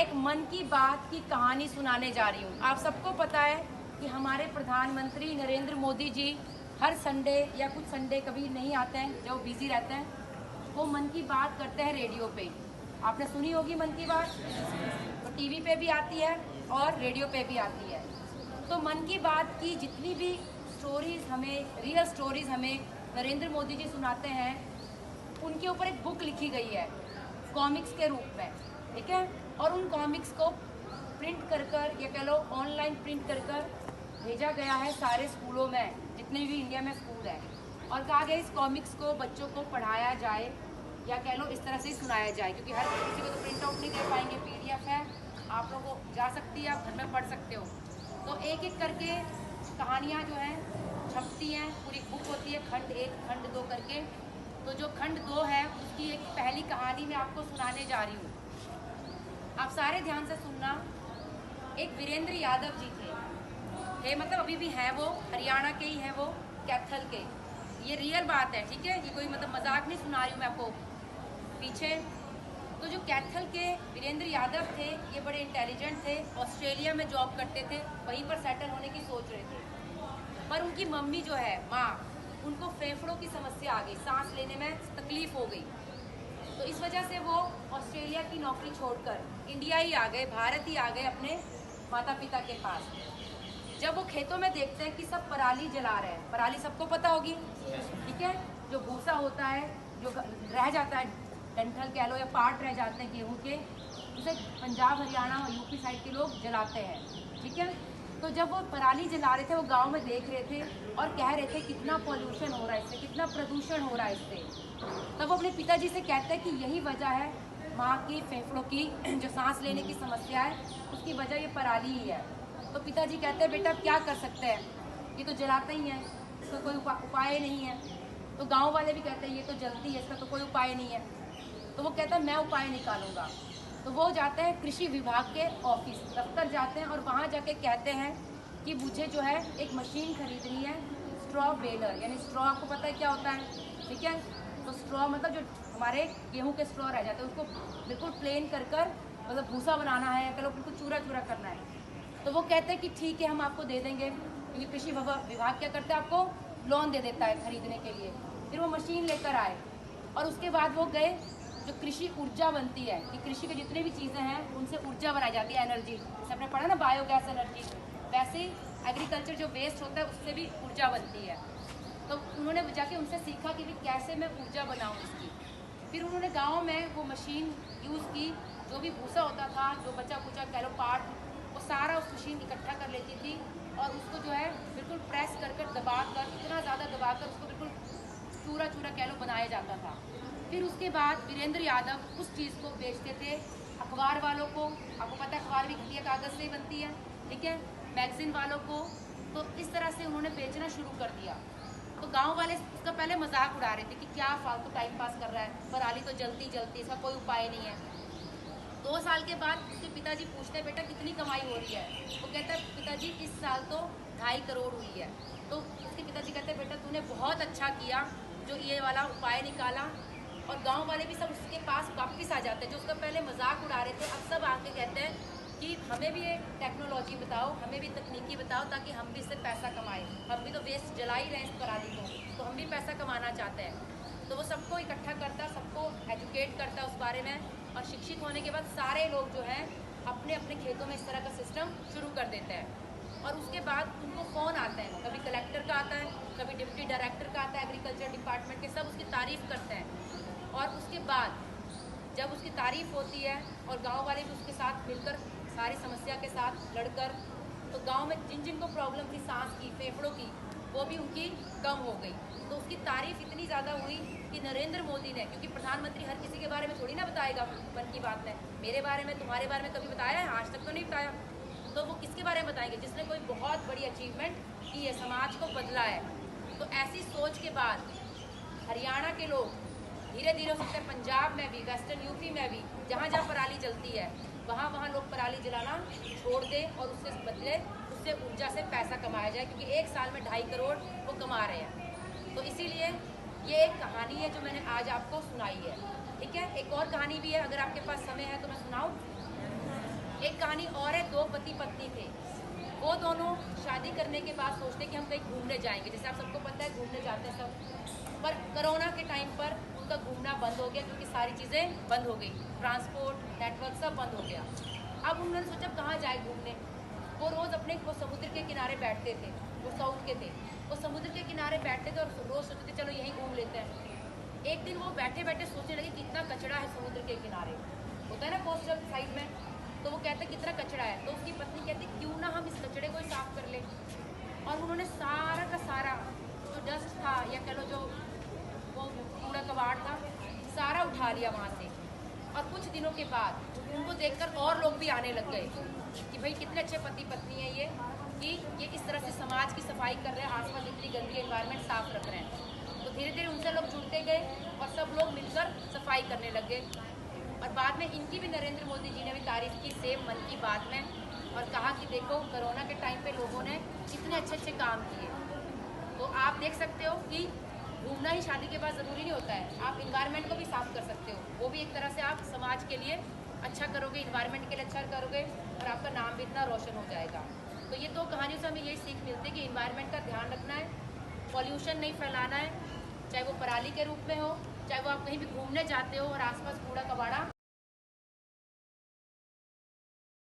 एक मन की बात की कहानी सुनाने जा रही हूँ। आप सबको पता है कि हमारे प्रधानमंत्री नरेंद्र मोदी जी हर संडे या कुछ संडे कभी नहीं आते हैं, जब बिजी रहते हैं, वो मन की बात करते हैं रेडियो पे। आपने सुनी होगी मन की बात, तो टीवी पे भी आती है और रेडियो पे भी आती है। तो मन की बात की जितनी भी स्टोरीज हमें, रियल स्टोरीज हमें नरेंद्र मोदी जी सुनाते हैं, उनके ऊपर एक बुक लिखी गई है कॉमिक्स के रूप में, ठीक है। और उन कॉमिक्स को प्रिंट कर कर या कह लो ऑनलाइन प्रिंट कर कर भेजा गया है सारे स्कूलों में, जितने भी इंडिया में स्कूल है, और कहा गया इस कॉमिक्स को बच्चों को पढ़ाया जाए या कह लो इस तरह से ही सुनाया जाए, क्योंकि हर किसी को तो प्रिंट आउट नहीं दे पाएंगे। PDF है, आप लोगों को जा सकती है, आप घर में पढ़ सकते हो। तो एक एक करके कहानियाँ जो हैं छपती हैं, पूरी बुक होती है, खंड 1 खंड 2 करके। तो जो खंड 2 है उसकी एक पहली कहानी मैं आपको सुनाने जा रही हूँ। आप सारे ध्यान से सुनना। एक वीरेंद्र यादव जी थे, मतलब अभी भी हैं, वो हरियाणा के ही हैं, वो कैथल के। ये रियल बात है, ठीक है, ये कोई मतलब मजाक नहीं सुना रही हूँ मैं आपको पीछे। तो जो कैथल के वीरेंद्र यादव थे, ये बड़े इंटेलिजेंट थे, ऑस्ट्रेलिया में जॉब करते थे, वहीं पर सेटल होने की सोच रहे थे। पर उनकी मम्मी जो है, माँ, उनको फेफड़ों की समस्या आ गई, सांस लेने में तकलीफ हो गई। तो इस वजह से वो ऑस्ट्रेलिया की नौकरी छोड़कर इंडिया ही आ गए, भारत ही आ गए अपने माता पिता के पास। जब वो खेतों में देखते हैं कि सब पराली जला रहे हैं, पराली सबको पता होगी, ठीक है, जो भूसा होता है, जो रह जाता है, डंठल कह लो या पार्ट रह जाते हैं गेहूँ के, उसे पंजाब हरियाणा और यूपी साइड के लोग जलाते हैं, ठीक है। तो जब वो पराली जला रहे थे, वो गांव में देख रहे थे और कह रहे थे कितना पॉल्यूशन हो रहा है इससे, कितना प्रदूषण हो रहा है इससे। तब वो अपने पिताजी से कहते हैं कि यही वजह है माँ की फेफड़ों की जो सांस लेने की समस्या है, उसकी वजह ये पराली ही है। तो पिताजी कहते हैं बेटा क्या कर सकते हैं, ये तो जलाते ही है, इसका कोई उपाय नहीं है। तो गांव वाले भी कहते हैं ये तो जलती है, इसका तो कोई उपाय नहीं है। तो वो कहता है मैं उपाय निकालूंगा। तो वो जाते हैं कृषि विभाग के ऑफिस दफ्तर जाते हैं और वहाँ जाके कहते हैं कि मुझे जो है एक मशीन खरीदनी है, स्ट्रॉ बेलर, यानी स्ट्रॉ आपको पता है क्या होता है, ठीक है। तो स्ट्रॉ मतलब जो हमारे गेहूँ के स्ट्रॉ रह जाते हैं उसको बिल्कुल प्लेन कर कर मतलब भूसा बनाना है, चलो बिल्कुल चूरा चूरा करना है। तो वो कहते हैं कि ठीक है हम आपको दे देंगे, क्योंकि कृषि विभाग क्या करता है, आपको लोन दे देता है खरीदने के लिए। फिर वो मशीन लेकर आए और उसके बाद वो गए, जो कृषि ऊर्जा बनती है कि कृषि के जितने भी चीज़ें हैं उनसे ऊर्जा बनाई जाती है, एनर्जी, जैसे आपने पढ़ा ना बायोगैस एनर्जी, वैसे ही एग्रीकल्चर जो वेस्ट होता है उससे भी ऊर्जा बनती है। तो उन्होंने जाके उनसे सीखा कि कैसे मैं ऊर्जा बनाऊँ इसकी। फिर उन्होंने गाँव में वो मशीन यूज़ की, जो भी भूसा होता था, जो बचा कुचा कह लो पार्ट, वो सारा उस मशीन इकट्ठा कर लेती थी और उसको जो है बिल्कुल प्रेस कर कर दबा कर, इतना ज़्यादा दबा कर उसको बिल्कुल चूरा चूरा कह लो बनाया जाता था। फिर उसके बाद वीरेंद्र यादव उस चीज़ को बेचते थे अखबार वालों को, आपको पता है अखबार भी घटिया कागज़ से ही बनती है, ठीक है, मैगजीन वालों को। तो इस तरह से उन्होंने बेचना शुरू कर दिया। तो गांव वाले उसका पहले मजाक उड़ा रहे थे कि क्या फालतू टाइम पास कर रहा है, पराली तो जलती जलती, इसका कोई उपाय नहीं है। 2 साल के बाद उसके पिताजी पूछते हैं बेटा कितनी कमाई हो रही है, वो कहता है पिताजी इस साल तो 2.5 करोड़ हुई है। तो उसके पिताजी कहते हैं बेटा तूने बहुत अच्छा किया जो ये वाला उपाय निकाला। और गांव वाले भी सब उसके पास वापस आ जाते हैं, जो उसका पहले मजाक उड़ा रहे थे, अब सब आके कहते हैं कि हमें भी ये टेक्नोलॉजी बताओ, हमें भी तकनीकी बताओ, ताकि हम भी इससे पैसा कमाएं, हम भी तो वेस्ट जला ही रहे हैं इस पराली को, तो हम भी पैसा कमाना चाहते हैं। तो वो सबको इकट्ठा करता, सबको एजुकेट करता उस बारे में, और शिक्षित होने के बाद सारे लोग जो हैं अपने अपने खेतों में इस तरह का सिस्टम शुरू कर देते हैं। और उसके बाद उनको फ़ोन आता है, कभी कलेक्टर का आता है, कभी डिप्टी डायरेक्टर का आता है, एग्रीकल्चर डिपार्टमेंट के, सब उसकी तारीफ़ करते हैं। और उसके बाद जब उसकी तारीफ़ होती है और गांव वाले भी उसके साथ मिलकर सारी समस्या के साथ लड़कर, तो गांव में जिन जिन को प्रॉब्लम थी सांस की, फेफड़ों की, वो भी उनकी कम हो गई। तो उसकी तारीफ़ इतनी ज़्यादा हुई कि नरेंद्र मोदी ने, क्योंकि प्रधानमंत्री हर किसी के बारे में थोड़ी ना बताएगा मन की बात में, मेरे बारे में तुम्हारे बारे में कभी बताया है, आज तक तो नहीं बताया, तो वो किसके बारे में बताएंगे, जिसने कोई बहुत बड़ी अचीवमेंट की है, समाज को बदला है। तो ऐसी सोच के बाद हरियाणा के लोग धीरे धीरे हो सकता है पंजाब में भी, वेस्टर्न यूपी में भी, जहाँ जहाँ पराली जलती है वहाँ लोग पराली जलाना छोड़ दें और उससे बदले उससे ऊर्जा से पैसा कमाया जाए, क्योंकि एक साल में 2.5 करोड़ वो कमा रहे हैं। तो इसीलिए ये एक कहानी है जो मैंने आज आपको सुनाई है, ठीक है। एक और कहानी भी है, अगर आपके पास समय है तो मैं सुनाऊँ। एक कहानी और है, दो पति पत्नी थे। वो दोनों शादी करने के बाद सोचते कि हम कहीं घूमने जाएंगे, जैसे आप सबको पता है घूमने जाते हैं सब। पर कोरोना के टाइम पर उनका घूमना बंद हो गया क्योंकि सारी चीज़ें बंद हो गई, ट्रांसपोर्ट नेटवर्क सब बंद हो गया। अब उन्होंने सोचा कहाँ जाए घूमने। वो रोज़ अपने वो समुद्र के किनारे बैठते थे, वो साउथ के थे, वो समुद्र के किनारे बैठते थे और रोज़ सोचते थे चलो यहीं घूम लेते हैं। एक दिन वो बैठे बैठे सोचने लगे कितना कचरा है समुद्र के किनारे, होता है ना कोस्टल साइड में, तो वो कहते कितना कचरा है। तो उसकी पत्नी कहती क्यों ना हम इस कचरे को ही साफ कर लें। और उन्होंने सारा का सारा जो डस्ट था या कह लो जो वो कूड़ा कबाड़ था सारा उठा लिया वहाँ से। और कुछ दिनों के बाद उनको देखकर और लोग भी आने लग गए कि भाई कितने अच्छे पति पत्नी है ये, कि ये इस तरह से समाज की सफाई कर रहे हैं, आसपास इतनी गंदी एनवायरनमेंट साफ रख रहे हैं। तो धीरे धीरे उनसे लोग जुड़ते गए और सब लोग मिलकर सफाई करने लग गए। और बाद में इनकी भी नरेंद्र मोदी जी ने भी तारीफ की सेम मन की बात में, और कहा कि देखो कोरोना के टाइम पे लोगों ने कितने अच्छे अच्छे काम किए। तो आप देख सकते हो कि घूमना ही शादी के बाद ज़रूरी नहीं होता है, आप इन्वायरमेंट को भी साफ कर सकते हो, वो भी एक तरह से आप समाज के लिए अच्छा करोगे, इन्वायरमेंट के लिए अच्छा करोगे और आपका नाम भी इतना रोशन हो जाएगा। तो ये दो कहानियों से हमें यही सीख मिलती है कि इन्वायरमेंट का ध्यान रखना है, पॉल्यूशन नहीं फैलाना है, चाहे वो पराली के रूप में हो, चाहे वो आप कहीं भी घूमने जाते हो और आसपास कूड़ा कबाड़ा